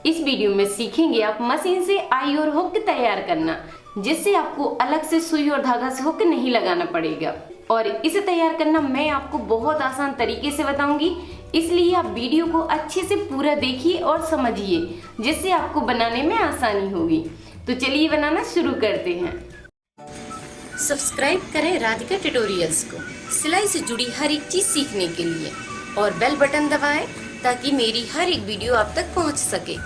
इस वीडियो में सीखेंगे आप मशीन से आई और हुक तैयार करना, जिससे आपको अलग से सुई और धागा से हुक नहीं लगाना पड़ेगा। और इसे तैयार करना मैं आपको बहुत आसान तरीके से बताऊंगी, इसलिए आप वीडियो को अच्छे से पूरा देखिए और समझिए, जिससे आपको बनाने में आसानी होगी। तो चलिए बनाना शुरू करते हैं। सब्सक्राइब करें राधिका ट्यूटोरियल्स को सिलाई से जुड़ी हर एक चीज सीखने के लिए, और बेल बटन दबाएं ताकि मेरी हर एक वीडियो आप तक पहुंच सके।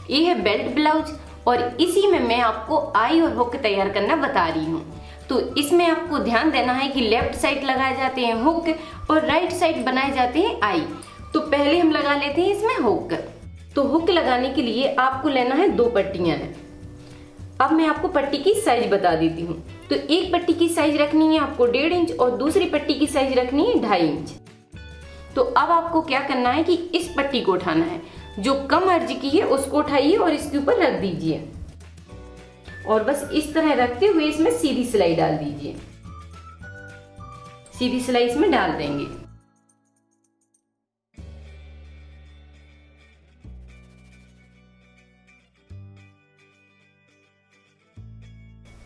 ये है बेल्ट ब्लाउज और इसी में मैं आपको आई और हुक तैयार करना बता रही हूँ। तो इसमें आपको ध्यान देना है कि लेफ्ट साइड लगाए जाते हैं हुक और राइट साइड बनाए जाते हैं आई। तो पहले हम लगा लेते हैं इसमें हुक। तो हुक लगाने के लिए आपको लेना है 2 पट्टियां हैं। अब मैं आपको पट्टी की साइज बता देती हूँ। तो एक पट्टी की साइज रखनी है आपको 1.5 इंच और दूसरी पट्टी की साइज रखनी है 2.5 इंच। तो अब आपको क्या करना है कि इस पट्टी को उठाना है, जो कम अर्ज की है उसको उठाइए और इसके ऊपर रख दीजिए, और बस इस तरह रखते हुए इसमें सीधी सिलाई डाल दीजिए। सीधी सिलाई इसमें डाल देंगे।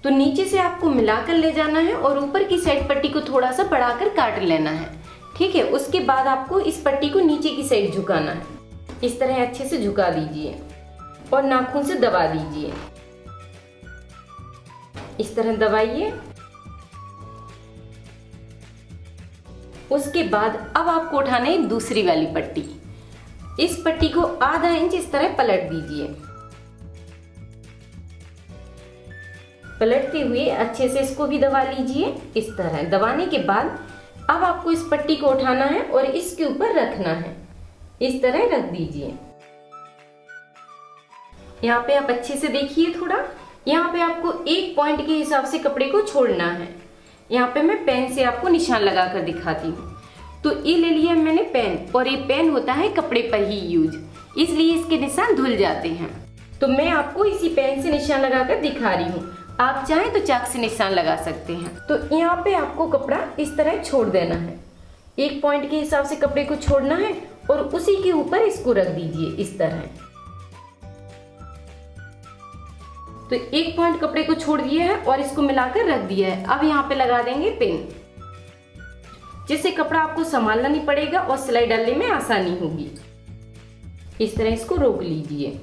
तो नीचे से आपको मिलाकर ले जाना है और ऊपर की साइड पट्टी को थोड़ा सा बढ़ाकर काट लेना है। ठीक है, उसके बाद आपको इस पट्टी को नीचे की साइड झुकाना है। इस तरह अच्छे से झुका दीजिए और नाखून से दबा दीजिए। इस तरह दबाइए। उसके बाद अब आपको उठाना है दूसरी वाली पट्टी। इस पट्टी को आधा इंच इस तरह पलट दीजिए। पलटते हुए अच्छे से इसको भी दबा लीजिए। इस तरह दबाने के बाद अब आपको इस पट्टी को उठाना है और इसके ऊपर रखना है। इस तरह रख दीजिए। यहाँ पे आप अच्छे से देखिए थोड़ा। यहाँ पे आपको एक पॉइंट के हिसाब से कपड़े को छोड़ना है। यहाँ पे मैं पेन से आपको निशान लगा कर दिखाती हूँ। तो ये ले लिया मैंने पेन, और ये पेन होता है कपड़े पर ही यूज, इसलिए इसके निशान धुल जाते हैं। तो मैं आपको इसी पेन से निशान लगा कर दिखा रही हूँ। आप चाहें तो चाक से निशान लगा सकते हैं। तो यहाँ पे आपको कपड़ा इस तरह छोड़ देना है। एक पॉइंट के हिसाब से कपड़े को छोड़ना है और उसी के ऊपर इसको रख दीजिए इस तरह। तो एक पॉइंट कपड़े को छोड़ दिया है और इसको मिलाकर रख दिया है। अब यहाँ पे लगा देंगे पिन, जिससे कपड़ा आपको संभालना नहीं पड़ेगा और सिलाई डालने में आसानी होगी। इस तरह इसको रोक लीजिए।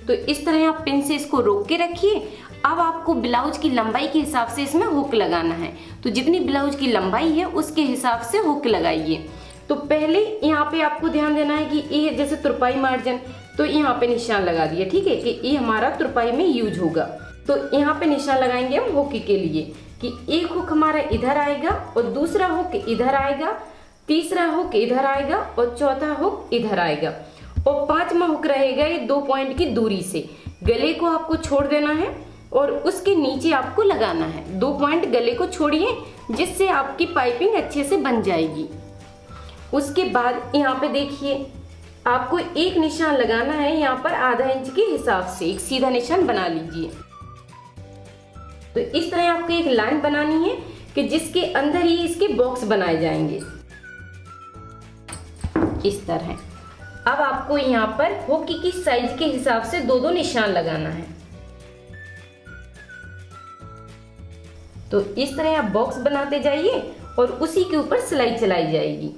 तो इस तरह आप पिन से इसको रोक के रखिए। अब आपको ब्लाउज की लंबाई के हिसाब से इसमें हुक लगाना है। तो जितनी ब्लाउज की लंबाई है उसके हिसाब से हुक लगाइए। तो पहले यहाँ पे आपको ध्यान देना है कि ये जैसे तुरपाई मार्जिन, तो यहाँ पे निशान लगा दिया। ठीक है, कि ये हमारा तुरपाई में यूज होगा। तो यहाँ पे निशान लगाएंगे हम हुक के लिए, कि एक हुक हमारा इधर आएगा और दूसरा हुक इधर आएगा, तीसरा हुक इधर आएगा और चौथा हुक इधर आएगा, और 5वां हुक रहेगा ये 2 पॉइंट की दूरी से। गले को आपको छोड़ देना है और उसके नीचे आपको लगाना है। 2 पॉइंट गले को छोड़िए, जिससे आपकी पाइपिंग अच्छे से बन जाएगी। उसके बाद यहाँ पे देखिए, आपको एक निशान लगाना है यहाँ पर आधा इंच के हिसाब से। एक सीधा निशान बना लीजिए। तो इस तरह आपको एक लाइन बनानी है कि जिसके अंदर ही इसके बॉक्स बनाए जाएंगे इस तरह। अब आपको यहाँ पर हुक की साइज के हिसाब से 2-2 निशान लगाना है। तो इस तरह आप बॉक्स बनाते जाइए और उसी के ऊपर सिलाई चलाई जाएगी।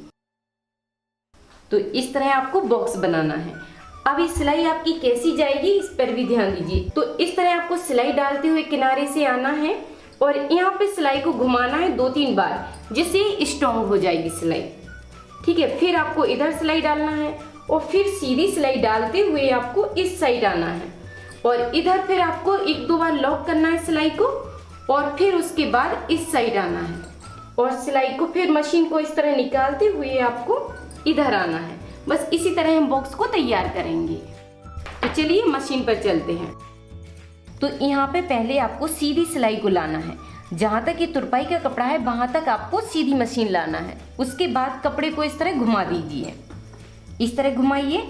तो इस तरह आपको बॉक्स बनाना है। अब ये सिलाई आपकी कैसी जाएगी इस पर भी ध्यान दीजिए। तो इस तरह आपको सिलाई डालते हुए किनारे से आना है और यहाँ पे सिलाई को घुमाना है 2-3 बार, जिससे स्ट्रॉन्ग हो जाएगी सिलाई। ठीक है, फिर आपको इधर सिलाई डालना है और फिर सीधी सिलाई डालते हुए आपको इस साइड आना है, और इधर फिर आपको 1-2 बार लॉक करना है सिलाई को, और फिर उसके बाद इस साइड आना है और सिलाई को फिर मशीन को इस तरह निकालते हुए आपको इधर आना है। बस इसी तरह हम बॉक्स को तैयार करेंगे। तो चलिए मशीन पर चलते हैं। तो यहाँ पे पहले आपको सीधी सिलाई को लाना है। जहाँ तक ये तुरपाई का कपड़ा है वहाँ तक आपको सीधी मशीन लाना है। उसके बाद कपड़े को इस तरह घुमा दीजिए। इस तरह घुमाइए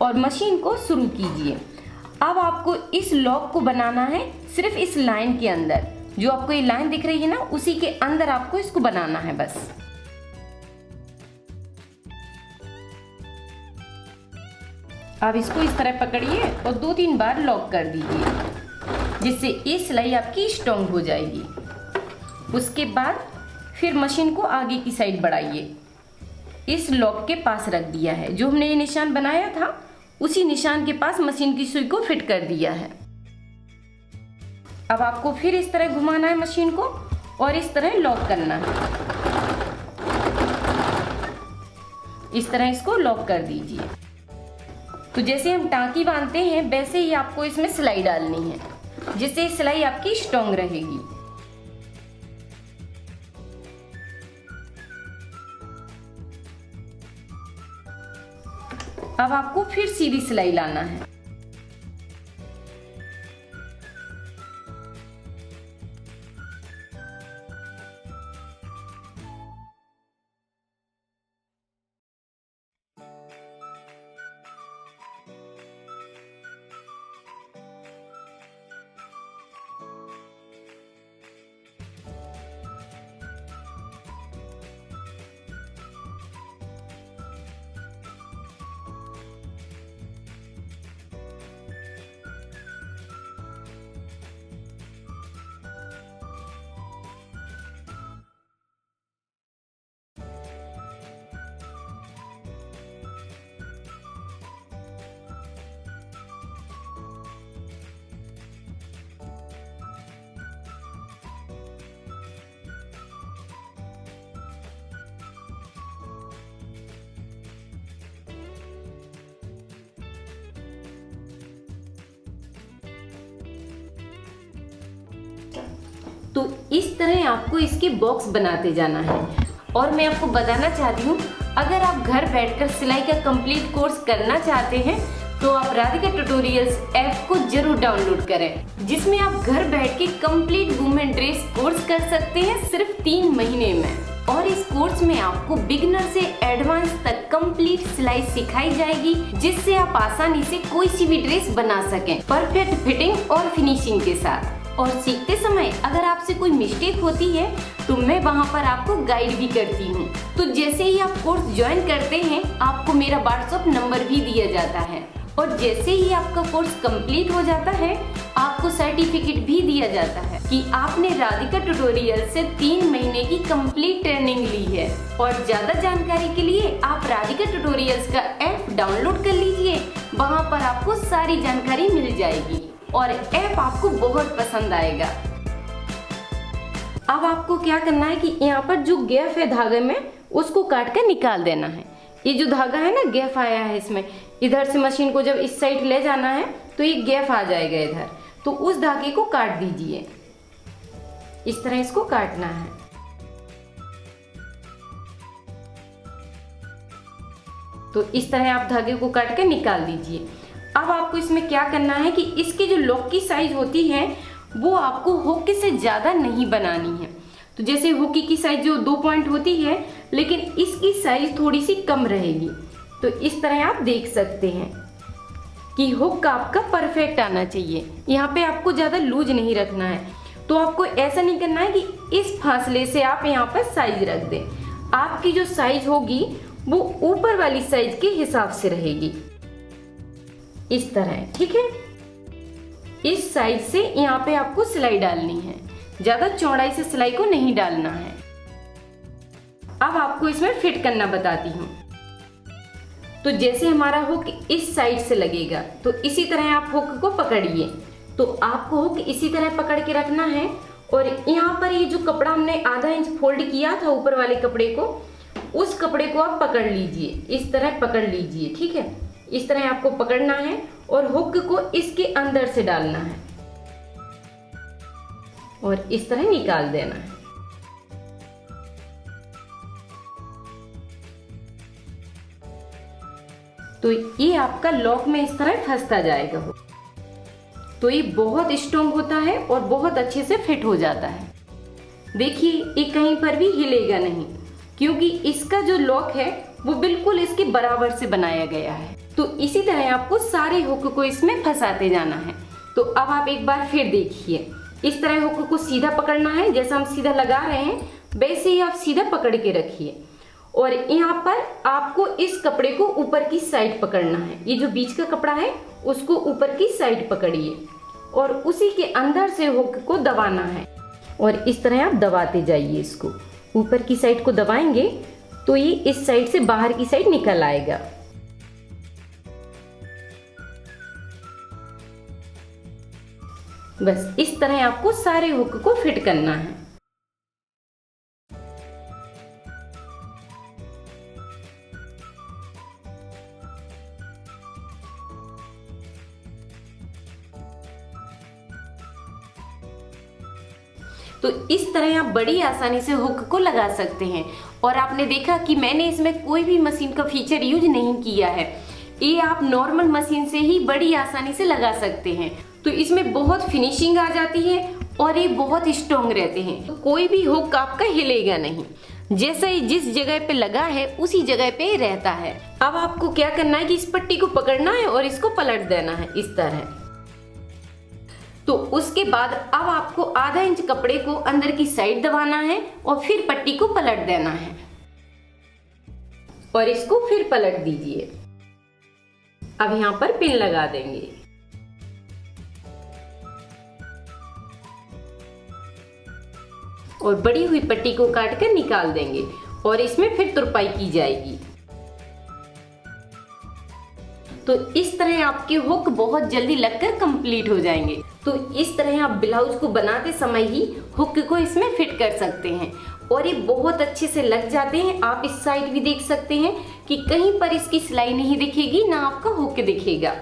और मशीन को शुरू कीजिए। अब आपको इस लॉक को बनाना है सिर्फ इस लाइन के अंदर। जो आपको ये लाइन दिख रही है ना, उसी के अंदर आपको इसको बनाना है बस। अब इसको इस तरह पकड़िए और 2-3 बार लॉक कर दीजिए, जिससे ये सिलाई आपकी स्ट्रॉन्ग हो जाएगी। उसके बाद फिर मशीन को आगे की साइड बढ़ाइए। इस लॉक के पास रख दिया है, जो हमने ये निशान बनाया था उसी निशान के पास मशीन की सुई को फिट कर दिया है। अब आपको फिर इस तरह घुमाना है मशीन को और इस तरह लॉक करना है। इस तरह इसको लॉक कर दीजिए। तो जैसे हम टांकी बांधते हैं वैसे ही आपको इसमें सिलाई डालनी है, जिससे सिलाई आपकी स्ट्रॉन्ग रहेगी। अब आपको फिर सीधी सिलाई लाना है। तो इस तरह आपको इसके बॉक्स बनाते जाना है। और मैं आपको बताना चाहती हूँ, अगर आप घर बैठकर सिलाई का कंप्लीट कोर्स करना चाहते हैं तो आप राधिका ट्यूटोरियल्स ऐप को जरूर डाउनलोड करें, जिसमें आप घर बैठ के कंप्लीट वुमेन ड्रेस कोर्स कर सकते हैं सिर्फ 3 महीने में। और इस कोर्स में आपको बिगिनर से एडवांस तक कंप्लीट सिलाई सिखाई जाएगी, जिससे आप आसानी से कोई सी भी ड्रेस बना सकें, परफेक्ट फिटिंग और फिनिशिंग के साथ। और सीखते समय अगर आपसे कोई मिस्टेक होती है तो मैं वहाँ पर आपको गाइड भी करती हूँ। तो जैसे ही आप कोर्स ज्वाइन करते हैं आपको मेरा व्हाट्सएप नंबर भी दिया जाता है, और जैसे ही आपका कोर्स कंप्लीट हो जाता है आपको सर्टिफिकेट भी दिया जाता है कि आपने राधिका ट्यूटोरियल से 3 महीने की कंप्लीट ट्रेनिंग ली है। और ज्यादा जानकारी के लिए आप राधिका ट्यूटोरियल्स का ऐप डाउनलोड कर लीजिए, वहाँ पर आपको सारी जानकारी मिल जाएगी और ऐप आपको बहुत पसंद आएगा। अब आपको क्या करना है कि यहाँ पर जो गैप है धागे में उसको काट कर निकाल देना है। ये जो धागा है ना, गैप आया है इसमें, इधर से मशीन को जब इस साइड ले जाना है तो ये गैप आ जाएगा इधर, तो उस धागे को काट दीजिए। इस तरह इसको काटना है। तो इस तरह आप धागे को काट कर निकाल दीजिए। अब आपको इसमें क्या करना है कि इसकी जो लॉक की साइज होती है वो आपको हुक से ज़्यादा नहीं बनानी है। तो जैसे हुक की साइज जो 2 पॉइंट होती है, लेकिन इसकी साइज थोड़ी सी कम रहेगी। तो इस तरह आप देख सकते हैं कि हुक आपका परफेक्ट आना चाहिए। यहाँ पे आपको ज़्यादा लूज नहीं रखना है। तो आपको ऐसा नहीं करना है कि इस फासले से आप यहाँ पर साइज रख दें। आपकी जो साइज होगी वो ऊपर वाली साइज के हिसाब से रहेगी, इस तरह, ठीक है। इस साइज से यहाँ पे आपको सिलाई डालनी है, ज्यादा चौड़ाई से सिलाई को नहीं डालना है। अब आपको इसमें फिट करना बताती हूँ। तो जैसे हमारा हुक इस साइड से लगेगा तो इसी तरह आप हुक को पकड़िए। तो आपको हुक इसी तरह पकड़ के रखना है, और यहाँ पर ये जो कपड़ा हमने आधा इंच फोल्ड किया था ऊपर वाले कपड़े को, उस कपड़े को आप पकड़ लीजिए, इस तरह पकड़ लीजिए, ठीक है। इस तरह आपको पकड़ना है और हुक को इसके अंदर से डालना है और इस तरह निकाल देना है। तो ये आपका लॉक में इस तरह फंसता जाएगा हुक। तो ये बहुत स्ट्रॉन्ग होता है और बहुत अच्छे से फिट हो जाता है। देखिए ये कहीं पर भी हिलेगा नहीं, क्योंकि इसका जो लॉक है वो बिल्कुल इसके बराबर से बनाया गया है। तो इसी तरह आपको सारे हुक को इसमें फंसाते जाना है। तो अब आप एक बार फिर देखिए, इस तरह हुक को सीधा पकड़ना है, जैसा हम सीधा लगा रहे हैं वैसे ही आप सीधा पकड़ के रखिए। और यहाँ पर आपको इस कपड़े को ऊपर की साइड पकड़ना है। ये जो बीच का कपड़ा है उसको ऊपर की साइड पकड़िए और उसी के अंदर से हुक को दबाना है और इस तरह आप दबाते जाइए। इसको ऊपर की साइड को दबाएंगे तो ये इस साइड से बाहर की साइड निकल आएगा। बस इस तरह आपको सारे हुक को फिट करना है। तो इस तरह आप बड़ी आसानी से हुक को लगा सकते हैं। और आपने देखा कि मैंने इसमें कोई भी मशीन का फीचर यूज नहीं किया है। ये आप नॉर्मल मशीन से ही बड़ी आसानी से लगा सकते हैं। तो इसमें बहुत फिनिशिंग आ जाती है और ये बहुत स्ट्रॉन्ग रहते हैं। तो कोई भी हुक आपका हिलेगा नहीं, जैसे ही जिस जगह पे लगा है उसी जगह पे ही रहता है। अब आपको क्या करना है कि इस पट्टी को पकड़ना है और इसको पलट देना है इस तरह। तो उसके बाद अब आपको आधा इंच कपड़े को अंदर की साइड दबाना है और फिर पट्टी को पलट देना है और इसको फिर पलट दीजिए। अब यहाँ पर पिन लगा देंगे और बड़ी हुई पट्टी को काट कर निकाल देंगे और इसमें फिर तुरपाई की जाएगी। तो इस तरह आपके हुक बहुत जल्दी लगकर कंप्लीट हो जाएंगे। तो इस तरह आप ब्लाउज को बनाते समय ही हुक को इसमें फिट कर सकते हैं और ये बहुत अच्छे से लग जाते हैं। आप इस साइड भी देख सकते हैं कि कहीं पर इसकी सिलाई नहीं दिखेगी, ना आपका हुक दिखेगा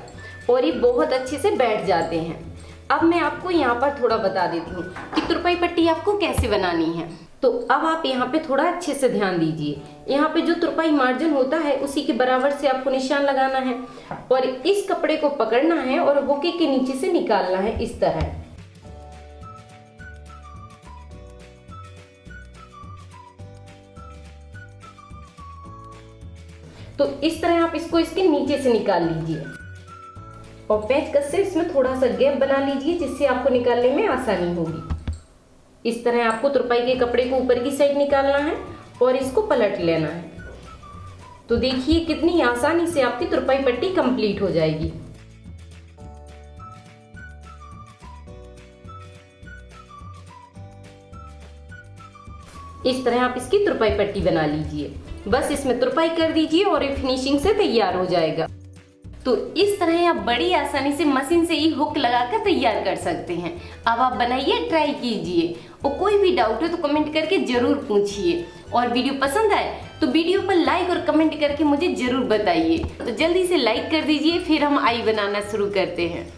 और ये बहुत अच्छे से बैठ जाते हैं। अब मैं आपको यहाँ पर थोड़ा बता देती हूँ कि तुरपाई पट्टी आपको कैसे बनानी है। तो अब आप यहाँ पे थोड़ा अच्छे से ध्यान दीजिए। यहाँ पे जो तुरपाई मार्जिन होता है उसी के बराबर से आपको निशान लगाना है और इस कपड़े को पकड़ना है और हुक के नीचे से निकालना है इस तरह। तो इस तरह आप इसको इसके नीचे से निकाल लीजिए और पेचकस से इसमें थोड़ा सा गैप बना लीजिए जिससे आपको निकालने में आसानी होगी। इस तरह आपको तुरपाई के कपड़े को ऊपर की साइड निकालना है और इसको पलट लेना है। तो देखिए कितनी आसानी से आपकी तुरपाई पट्टी कंप्लीट हो जाएगी। इस तरह आप इसकी तुरपाई पट्टी बना लीजिए। बस इसमें तुरपाई कर दीजिए और ये फिनिशिंग से तैयार हो जाएगा। तो इस तरह आप बड़ी आसानी से मशीन से ही हुक लगाकर तैयार कर सकते हैं। अब आप बनाइए, ट्राई कीजिए और कोई भी डाउट हो तो कमेंट करके जरूर पूछिए। और वीडियो पसंद आए तो वीडियो पर लाइक और कमेंट करके मुझे जरूर बताइए। तो जल्दी से लाइक कर दीजिए, फिर हम आई बनाना शुरू करते हैं।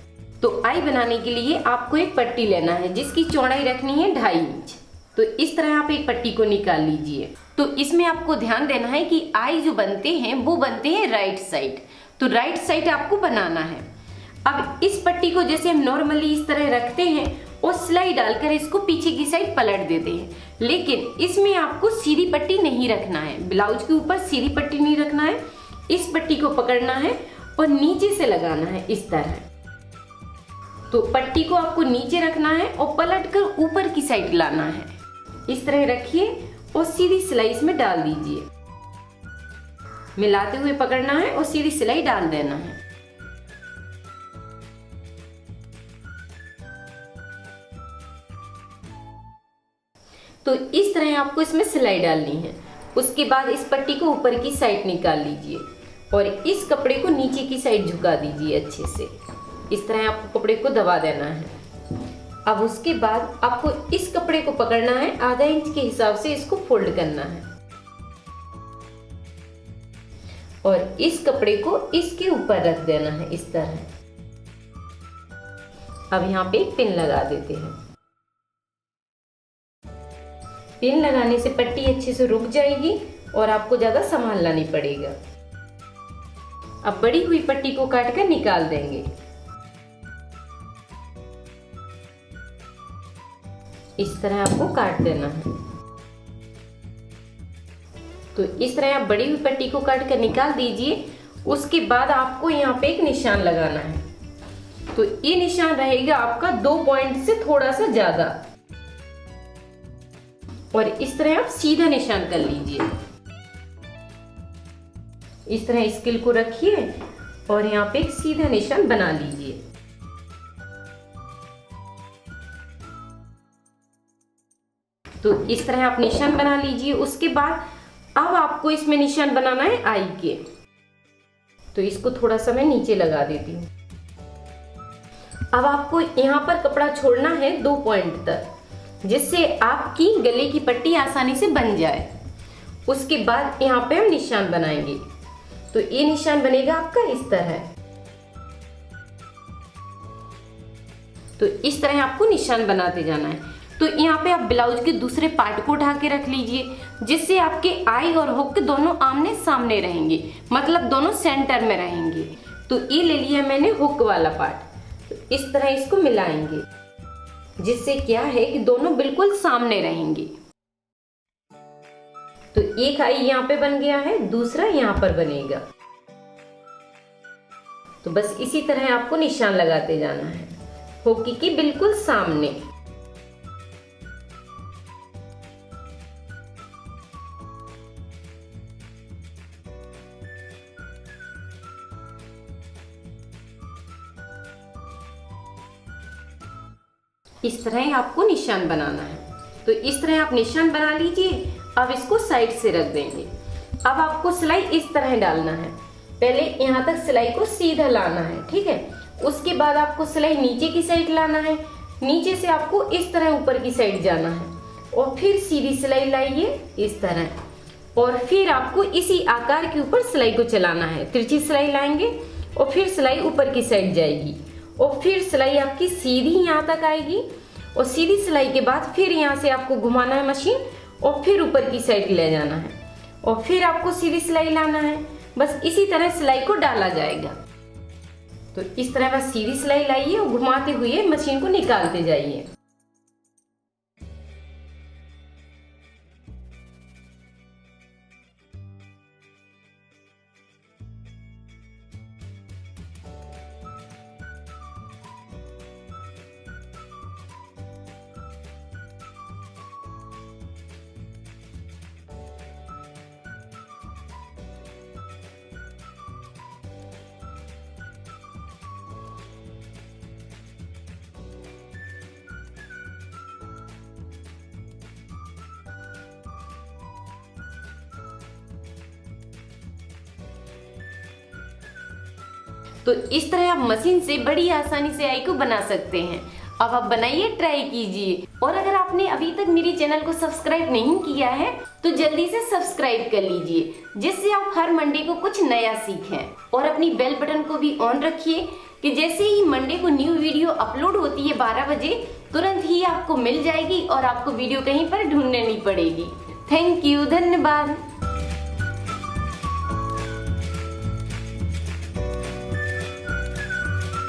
तो आई बनाने के लिए आपको एक पट्टी लेना है जिसकी चौड़ाई रखनी है 2.5 इंच। तो इस तरह आप एक पट्टी को निकाल लीजिए। तो इसमें आपको ध्यान देना है कि आई जो बनते हैं वो बनते हैं राइट साइड। तो राइट साइड आपको बनाना है। अब इस पट्टी को जैसे हम नॉर्मली इस तरह रखते हैं और सिलाई डालकर इसको पीछे की साइड पलट देते हैं, लेकिन इसमें आपको सीधी पट्टी नहीं रखना है। ब्लाउज के ऊपर सीधी पट्टी नहीं रखना है। इस पट्टी को पकड़ना है और नीचे से लगाना है इस तरह। तो पट्टी को आपको नीचे रखना है और पलट कर ऊपर की साइड लाना है। इस तरह रखिए और सीधी सिलाई इसमें डाल दीजिए। मिलाते हुए पकड़ना है और सीधी सिलाई डाल देना है। तो इस तरह आपको इसमें सिलाई डालनी है। उसके बाद इस पट्टी को ऊपर की साइड निकाल लीजिए और इस कपड़े को नीचे की साइड झुका दीजिए अच्छे से। इस तरह आपको कपड़े को दबा देना है। अब उसके बाद आपको इस कपड़े को पकड़ना है, 1/2 इंच के हिसाब से इसको फोल्ड करना है और इस कपड़े को इसके ऊपर रख देना है इस तरह। अब यहाँ पे एक पिन लगा देते हैं। पिन लगाने से पट्टी अच्छे से रुक जाएगी और आपको ज्यादा संभालना नहीं पड़ेगा। अब बड़ी हुई पट्टी को काट कर निकाल देंगे। इस तरह आपको काट देना है। तो इस तरह आप बड़ी हुई पट्टी को काट कर निकाल दीजिए। उसके बाद आपको यहाँ पे एक निशान लगाना है। तो ये निशान रहेगा आपका 2 पॉइंट से थोड़ा सा ज्यादा और इस तरह आप सीधा निशान कर लीजिए। इस तरह स्केल को रखिए और यहाँ पे एक सीधा निशान बना लीजिए। तो इस तरह आप निशान बना लीजिए। उसके बाद अब आपको इसमें निशान बनाना है आई के। तो इसको थोड़ा सा मैं नीचे लगा देती हूँ। अब आपको यहाँ पर कपड़ा छोड़ना है 2 पॉइंट तक, जिससे आपकी गले की पट्टी आसानी से बन जाए। उसके बाद यहाँ पे हम निशान बनाएंगे। तो ये निशान बनेगा आपका इस तरह। तो इस तरह आपको निशान बनाते जाना है। तो यहाँ पे आप ब्लाउज के दूसरे पार्ट को उठा के रख लीजिए, जिससे आपके आई और हुक दोनों आमने सामने रहेंगे, मतलब दोनों सेंटर में रहेंगे। तो ये ले लिया मैंने हुक वाला पार्ट। तो इस तरह इसको मिलाएंगे, जिससे क्या है कि दोनों बिल्कुल सामने रहेंगे। तो एक आई यहाँ पे बन गया है, दूसरा यहाँ पर बनेगा। तो बस इसी तरह आपको निशान लगाते जाना है हुक के बिल्कुल सामने। इस तरह आपको निशान बनाना है। तो इस तरह आप निशान बना लीजिए। अब इसको साइड से रख देंगे। अब आपको सिलाई इस तरह डालना है। पहले यहाँ तक सिलाई को सीधा लाना है, ठीक है। उसके बाद आपको सिलाई नीचे की साइड लाना है। नीचे से आपको इस तरह ऊपर की साइड जाना है और फिर सीधी सिलाई लाइए इस तरह। और फिर आपको इसी आकार के ऊपर सिलाई को चलाना है। तिरछी सिलाई लाएंगे और फिर सिलाई ऊपर की साइड जाएगी और फिर सिलाई आपकी सीधी यहाँ तक आएगी। और सीधी सिलाई के बाद फिर यहाँ से आपको घुमाना है मशीन और फिर ऊपर की साइड ले जाना है और फिर आपको सीधी सिलाई लाना है। बस इसी तरह सिलाई को डाला जाएगा। तो इस तरह बस सीधी सिलाई लाइए और घुमाते हुए मशीन को निकालते जाइए। तो इस तरह आप मशीन से बड़ी आसानी से आई को बना सकते हैं। अब आप बनाइए, ट्राई कीजिए। और अगर आपने अभी तक मेरी चैनल को सब्सक्राइब नहीं किया है तो जल्दी से सब्सक्राइब कर लीजिए, जिससे आप हर मंडे को कुछ नया सीखें। और अपनी बेल बटन को भी ऑन रखिए कि जैसे ही मंडे को न्यू वीडियो अपलोड होती है 12 बजे, तुरंत ही आपको मिल जाएगी और आपको वीडियो कहीं पर ढूंढनी नहीं पड़ेगी। थैंक यू, धन्यवाद।